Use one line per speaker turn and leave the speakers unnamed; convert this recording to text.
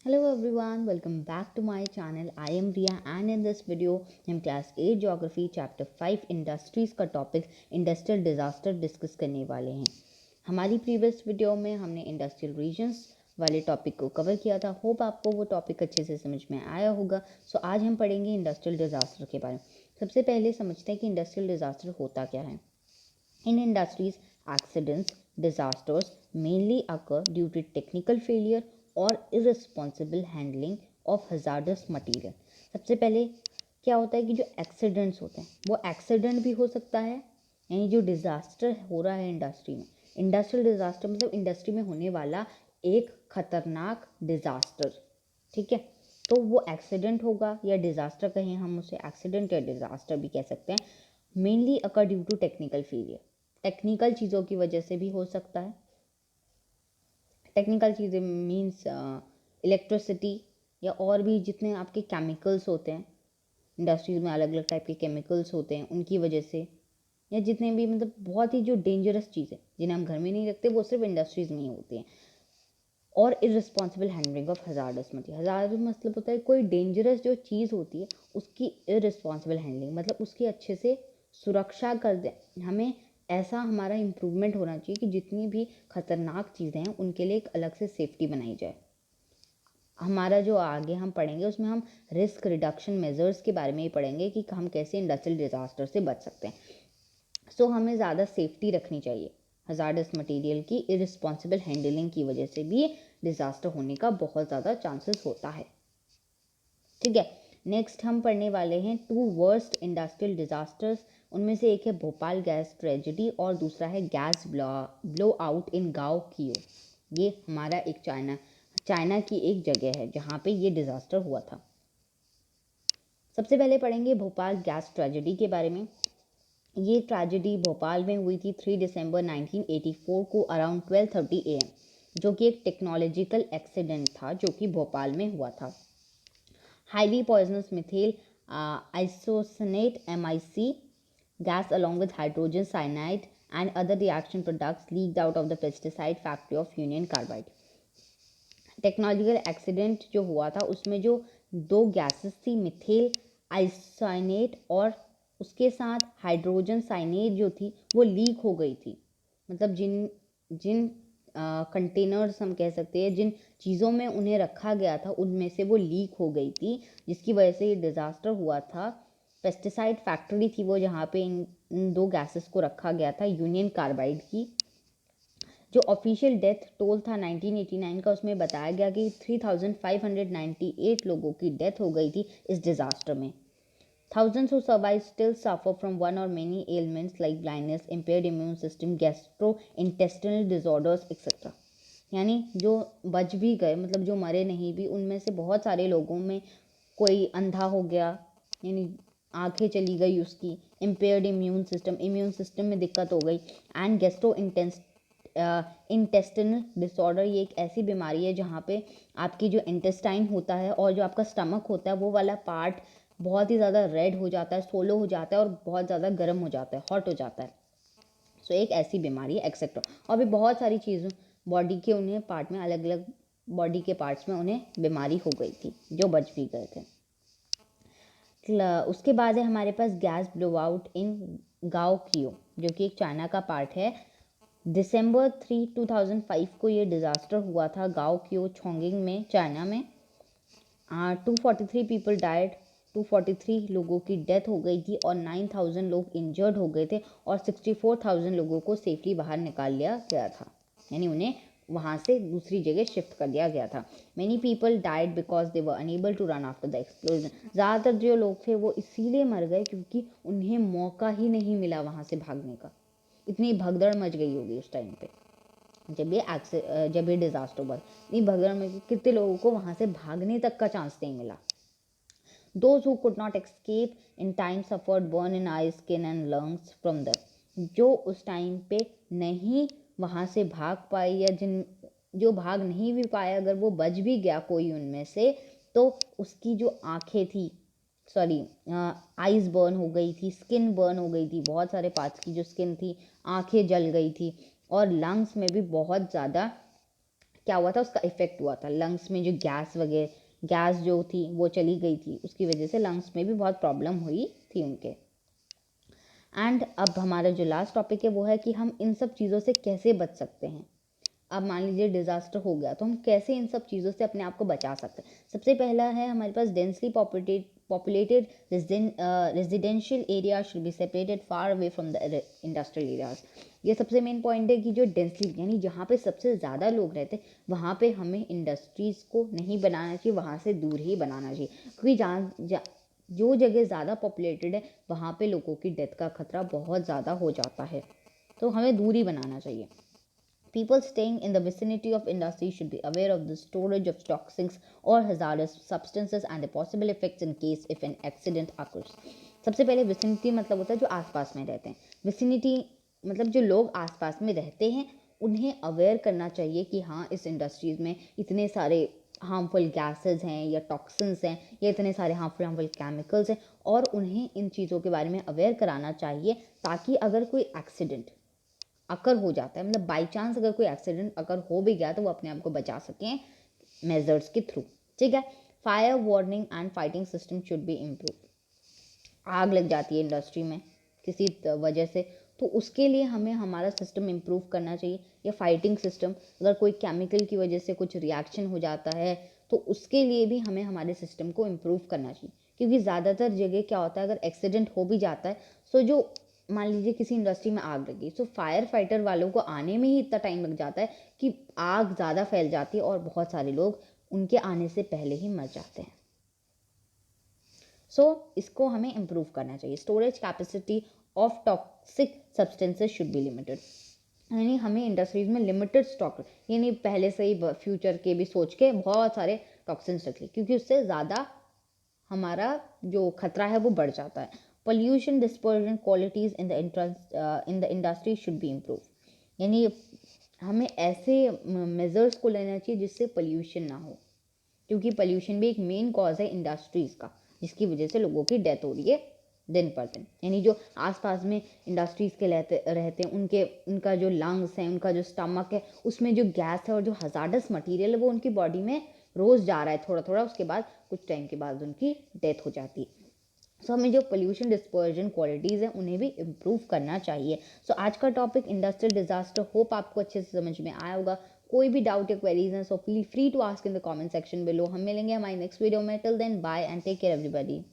Hello everyone, welcome back to my channel. I am Ria and in this video हम class 8 geography chapter 5 industries का topic industrial disaster discuss करने वाले हैं। हमारी previous video में हमने इंडस्ट्रियल रीजन्स वाले टॉपिक को कवर किया था। होप आपको वो टॉपिक अच्छे से समझ में आया होगा। सो आज हम पढ़ेंगे इंडस्ट्रियल डिज़ास्टर के बारे में। सबसे पहले समझते हैं कि इंडस्ट्रियल डिज़ास्टर होता क्या है। In industries, accidents, disasters mainly occur due to technical failure or irresponsible handling of hazardous material. सबसे पहले क्या होता है कि जो एक्सीडेंट्स होते हैं वो एक्सीडेंट भी हो सकता है, यानी जो डिज़ास्टर हो रहा है इंडस्ट्री में, इंडस्ट्रियल डिज़ास्टर मतलब इंडस्ट्री में होने वाला एक खतरनाक डिज़ास्टर, ठीक है। तो वो एक्सीडेंट होगा या डिज़ास्टर कहें हम उसे, एक्सीडेंट या डिज़ास्टर भी कह सकते हैं। Mainly occur due to technical failure, technical चीज़ों की वजह से भी हो सकता है। टेक्निकल चीज़ें मीन्स इलेक्ट्रिसिटी या और भी जितने आपके केमिकल्स होते हैं, इंडस्ट्रीज में अलग अलग टाइप के केमिकल्स होते हैं, उनकी वजह से, या जितने भी मतलब बहुत ही जो डेंजरस चीज़ें जिन्हें हम घर में नहीं रखते वो सिर्फ इंडस्ट्रीज़ में ही होती हैं। और irresponsible handling of hazardous material, hazardous मतलब होता है कोई डेंजरस जो चीज़ होती है उसकी इररिस्पॉन्सिबल हैंडलिंग, मतलब उसकी अच्छे से सुरक्षा कर दें। हमें ऐसा हमारा इम्प्रूवमेंट होना चाहिए कि जितनी भी खतरनाक चीज़ें हैं उनके लिए एक अलग से सेफ्टी बनाई जाए। हमारा जो आगे हम पढ़ेंगे उसमें हम रिस्क रिडक्शन मेजर्स के बारे में ही पढ़ेंगे कि हम कैसे इंडस्ट्रियल डिज़ास्टर से बच सकते हैं। सो हमें ज़्यादा सेफ्टी रखनी चाहिए। हजार्डस मटेरियल की इरिस्पॉन्सिबल हैंडलिंग की वजह से भी डिज़ास्टर होने का बहुत ज़्यादा चांसेस होता है, ठीक है। नेक्स्ट हम पढ़ने वाले हैं टू वर्स्ट इंडस्ट्रियल डिज़ास्टर्स। उनमें से एक है भोपाल गैस ट्रेजिडी और दूसरा है गैस ब्लो आउट इन गाँव कियो। ये हमारा एक चाइना की एक जगह है जहाँ पे ये डिज़ास्टर हुआ था। सबसे पहले पढ़ेंगे भोपाल गैस ट्रेजिडी के बारे में। ये ट्रेजेडी भोपाल में हुई थी 3 दिसंबर 1984 को अराउंड 12:30 AM, जो कि एक टेक्नोलॉजिकल एक्सीडेंट था जो कि भोपाल में हुआ था। Highly poisonous methyl isocyanate MIC gas along with hydrogen cyanide and other reaction products leaked out of the pesticide factory of Union Carbide. Technological accident जो हुआ था उसमें जो दो गैसेस थी, मिथेल आइसोसाइनेट और उसके साथ हाइड्रोजन साइनेट जो थी वो लीक हो गई थी। मतलब जिन जिन कंटेनर्स हम कह सकते हैं, जिन चीज़ों में उन्हें रखा गया था उनमें से वो लीक हो गई थी, जिसकी वजह से ये डिज़ास्टर हुआ था। पेस्टिसाइड फैक्ट्री थी वो जहाँ पे इन दो गैसेस को रखा गया था, यूनियन कार्बाइड की। जो ऑफिशियल डेथ टोल था 1989 का, उसमें बताया गया कि 3598 लोगों की डेथ हो गई थी इस डिज़ास्टर में। Thousands who survive still suffer from one or many ailments like blindness, impaired immune system, gastrointestinal disorders, etc. यानी जो बच भी गए, मतलब जो मरे नहीं भी, उनमें से बहुत सारे लोगों में कोई अंधा हो गया, यानी आंखें चली गई उसकी, इम्पेयर्ड इम्यून सिस्टम में दिक्कत हो गई, एंड गैस्ट्रो इंटेस्टिनल डिसऑर्डर। ये एक ऐसी बीमारी है जहाँ पे आपकी जो इंटेस्टाइन होता है और जो आपका स्टमक होता है वो वाला पार्ट बहुत ही ज़्यादा रेड हो जाता है, सोलो हो जाता है और बहुत ज़्यादा गर्म हो जाता है, हॉट हो जाता है। सो एक ऐसी बीमारी है एक्सेट्रा। और भी बहुत सारी चीज़ों बॉडी के उन्हें पार्ट में, अलग अलग बॉडी के पार्ट्स में उन्हें बीमारी हो गई थी जो बच भी गए थे। उसके बाद है हमारे पास गैस ब्लो आउट इन गाओ कियो, जो कि एक चाइना का पार्ट है। दिसंबर 3, 2005 को ये डिज़ास्टर हुआ था गाओ कियो छोंगिंग में, चाइना में। 243 पीपल डाइड, 243 लोगों की डेथ हो गई थी और 9000 लोग इंजर्ड हो गए थे और 64,000 लोगों को सेफली बाहर निकाल लिया गया था, यानी उन्हें वहाँ से दूसरी जगह शिफ्ट कर दिया गया था। Many people died because they were unable to run after the explosion. ज़्यादातर जो लोग थे वो इसीलिए मर गए क्योंकि उन्हें मौका ही नहीं मिला वहाँ से भागने का। इतनी भगदड़ मच गई होगी उस टाइम पे जब ये डिज़ास्टर हुआ, इतनी भगदड़ में कितने लोगों को वहाँ से भागने तक का चांस नहीं मिला। Those who could not escape in time suffered burn in eyes, skin and lungs from them. जो उस टाइम पे नहीं वहाँ से भाग पाए या जो भाग नहीं भी पाया, अगर वो बच भी गया कोई उनमें से, तो उसकी जो आँखें थी, सॉरी, आइज़ बर्न हो गई थी, स्किन बर्न हो गई थी, बहुत सारे पार्ट्स की जो स्किन थी, आँखें जल गई थी और लंग्स में भी बहुत ज़्यादा क्या हुआ था, उसका इफेक्ट हुआ था लंग्स में, जो गैस जो थी वो चली गई थी, उसकी वजह से लंग्स में भी बहुत प्रॉब्लम हुई थी उनके। एंड अब हमारा जो लास्ट टॉपिक है वो है कि हम इन सब चीज़ों से कैसे बच सकते हैं। अब मान लीजिए डिज़ास्टर हो गया तो हम कैसे इन सब चीज़ों से अपने आप को बचा सकते हैं। सबसे पहला है हमारे पास densely populated residential area should be separated far away from the industrial areas. ये सबसे मेन पॉइंट है कि जो डेंसली यानी जहाँ पे सबसे ज़्यादा लोग रहते हैं वहाँ पे हमें इंडस्ट्रीज़ को नहीं बनाना चाहिए, वहाँ से दूर ही बनाना चाहिए, क्योंकि जो जगह ज़्यादा पॉपुलेटेड है वहाँ पे लोगों की डेथ का खतरा बहुत ज़्यादा हो जाता है, तो हमें दूर ही बनाना चाहिए। People staying in the vicinity of industry should be aware of the storage of toxins or hazardous substances and the possible effects in case if an accident occurs. सबसे पहले विसिनिटी मतलब होता है जो आसपास में रहते हैं। विसिनिटी मतलब जो लोग आसपास में रहते हैं उन्हें अवेयर करना चाहिए कि हाँ इस इंडस्ट्रीज में इतने सारे हार्मफुल गैसेस हैं या टॉक्सिन्स हैं या इतने सारे हार्मफुल केमिकल्स हैं, और उन्हें इन चीज़ों के बारे में अवेयर कराना चाहिए ताकि अगर कोई एक्सीडेंट अकर हो जाता है, मतलब बाई चांस अगर कोई एक्सीडेंट अगर हो भी गया तो वो अपने आप को बचा सकें मेजर्स के थ्रू। ठीक है। Fire warning and fighting system should be improve. आग लग जाती है इंडस्ट्री में किसी वजह से, तो उसके लिए हमें हमारा सिस्टम इम्प्रूव करना चाहिए, या फाइटिंग सिस्टम, अगर कोई केमिकल की वजह से कुछ रिएक्शन हो जाता है तो उसके लिए भी हमें हमारे सिस्टम को इम्प्रूव करना चाहिए। क्योंकि ज़्यादातर जगह क्या होता है, अगर एक्सीडेंट हो भी जाता है तो जो मान लीजिए किसी इंडस्ट्री में आग लगी तो फायर फाइटर वालों को आने में ही इतना टाइम लग जाता है कि आग ज़्यादा फैल जाती है और बहुत सारे लोग उनके आने से पहले ही मर जाते हैं। इसको हमें इम्प्रूव करना चाहिए। Storage capacity of toxic substances should be limited, यानी हमें इंडस्ट्रीज में लिमिटेड स्टॉक, यानी पहले से ही फ्यूचर के भी सोच के बहुत सारे टॉक्सिन्स रख लिए, क्योंकि उससे ज़्यादा हमारा जो खतरा है वो बढ़ जाता है। Pollution dispersion qualities in the industry should be improve, यानी हमें ऐसे मेजर्स को लेना चाहिए जिससे पोल्यूशन ना हो, क्योंकि पोल्यूशन भी एक मेन कॉज है इंडस्ट्रीज़ का, जिसकी वजह से लोगों की डेथ हो रही है दिन पर दिन। यानी जो आसपास में इंडस्ट्रीज़ के रहते हैं उनका जो लंग्स है, उनका जो स्टमक है, उसमें जो गैस है और जो हजार्डस मटीरियल है वो उनकी बॉडी में रोज़ जा रहा है थोड़ा थोड़ा, उसके बाद कुछ टाइम के बाद उनकी डेथ हो जाती है। हमें जो पोल्यूशन डिस्पर्जन क्वालिटीज़ हैं उन्हें भी इम्प्रूव करना चाहिए। आज का टॉपिक इंडस्ट्रियल डिजास्टर, होप आपको अच्छे से समझ में आया होगा। कोई भी डाउट या क्वेरीज हैं so free to ask in the comment section below. हम मिलेंगे हमारी नेक्स्ट वीडियो में। Till then bye and take care everybody.